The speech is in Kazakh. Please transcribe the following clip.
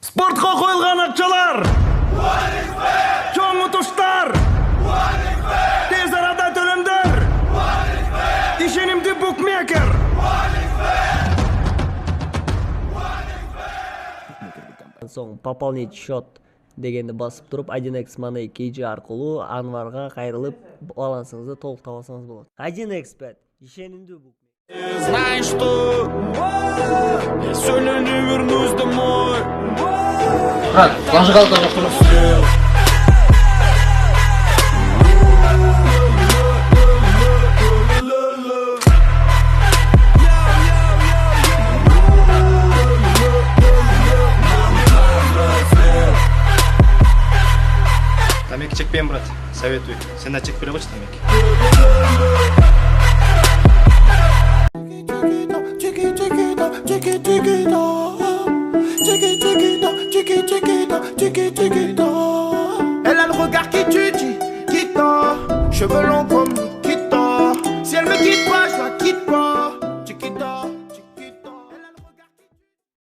Спортқа қойылған ақшалар! Чоң ұтыштар! Тез арада төлемдер! Ишенимді букмекер! Соң пополнить счет дегенді басып тұрып 1x Money KG арқылы Анварға қайрылып балансыңызды толық табасаңыз болады. 1x Bet ишенимді букмекер. Знай, что я сегодня не вернусь домой. Брат, зажигалка жоқ тұрып. Тамеки чекпеймін, брат. Советую. Сен да чекпей қойшы тамеки. Chiquita, chiquita, chiquita, chiquita.